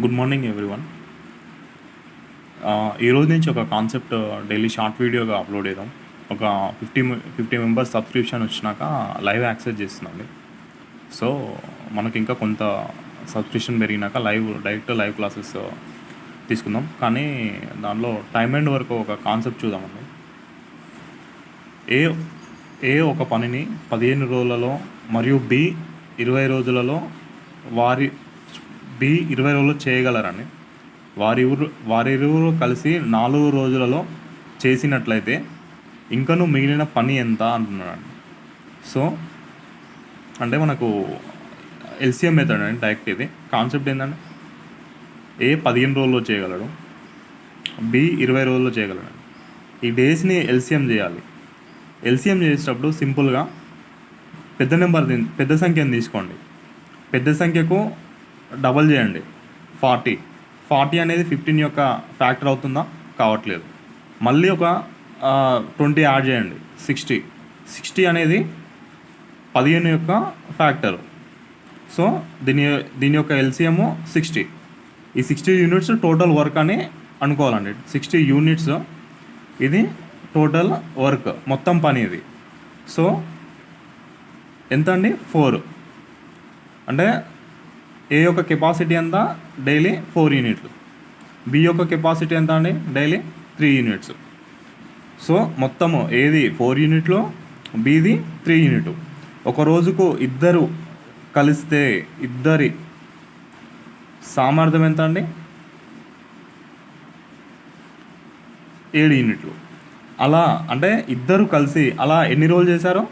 Good morning everyone. ఈరోజు నుంచి ఒక కాన్సెప్ట్ డైలీ షార్ట్ వీడియోగా అప్లోడ్ చేద్దాం. ఒక 50 మెంబర్స్ సబ్స్క్రిప్షన్ వచ్చినాక లైవ్ యాక్సెస్ చేస్తున్నాండి. సో మనకి ఇంకా కొంత సబ్స్క్రిప్షన్ పెరిగినాక డైరెక్ట్ లైవ్ క్లాసెస్ తీసుకుందాం. కానీ దానిలో టైం అండ్ వరకు ఒక కాన్సెప్ట్ చూద్దామండి. ఏ ఒక పనిని 15 రోజులలో మరియు బి 20 రోజులలో బి 20 రోజుల్లో చేయగలరని వారిరువురు కలిసి 4 రోజులలో చేసినట్లయితే ఇంకనూ మిగిలిన పని ఎంత అంటున్నాడు. సో అంటే మనకు ఎల్సిఎం మెథడ్ అండి. డైరెక్ట్ ఇది కాన్సెప్ట్ ఏంటంటే ఏ 15 రోజుల్లో చేయగలడు, బి 20 రోజుల్లో చేయగలడు. ఈ డేస్ని ఎల్సిఎం చేయాలి. ఎల్సిఎం చేసేటప్పుడు సింపుల్గా పెద్ద సంఖ్యను తీసుకోండి. పెద్ద సంఖ్యకు డబల్ చేయండి. 40 అనేది 15 యొక్క ఫ్యాక్టర్ అవుతుందా? కావట్లేదు. మళ్ళీ ఒక 20 యాడ్ చేయండి. 60 అనేది 15 యొక్క ఫ్యాక్టరు. సో దీని యొక్క ఎల్సిఎము 60. ఈ 60 యూనిట్స్ టోటల్ వర్క్ అని అనుకోవాలండి. 60 యూనిట్స్ ఇది టోటల్ వర్క్, మొత్తం పని ఇది. సో ఎంత అండి? 4. అంటే ఏ యొక్క కెపాసిటీ ఎంత? డైలీ 4 యూనిట్లు. బి యొక్క కెపాసిటీ ఎంత అండి? Daily 3 units. సో మొత్తము ఏది 4 యూనిట్లు, బిది 3 యూనిట్. ఒక రోజుకు ఇద్దరు కలిస్తే ఇద్దరి సామర్థ్యం ఎంత అండి? 7 యూనిట్లు. అలా అంటే ఇద్దరు కలిసి అలా ఎన్ని రోజులు చేశారో?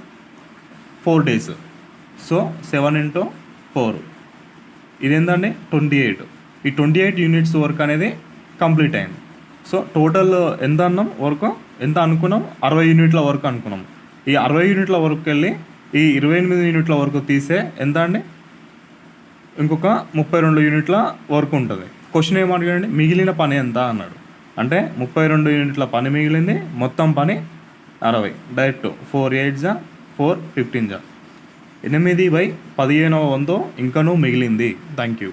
4 days. సో 7 × 4 ఇదేంటండి? 28. ఈ 28 యూనిట్స్ వర్క్ అనేది కంప్లీట్ అయింది. సో టోటల్ ఎంత అన్నాం? వర్క్ ఎంత అనుకున్నాం? 60 యూనిట్ల వర్క్ అనుకున్నాం. ఈ 60 యూనిట్ల వర్క్ వెళ్ళి ఈ 28 యూనిట్ల వర్క్ తీసే ఎంత అండి? ఇంకొక 32 యూనిట్ల వర్క్ ఉంటుంది. క్వశ్చన్ ఏమడిగాడండి? మిగిలిన పని ఎంత అన్నాడు. అంటే 32 యూనిట్ల పని మిగిలింది, మొత్తం పని 60. డైరెక్ట్ 4 8 జా 4 15 జా 8/15 ఇంకనూ మిగిలింది. Thank you.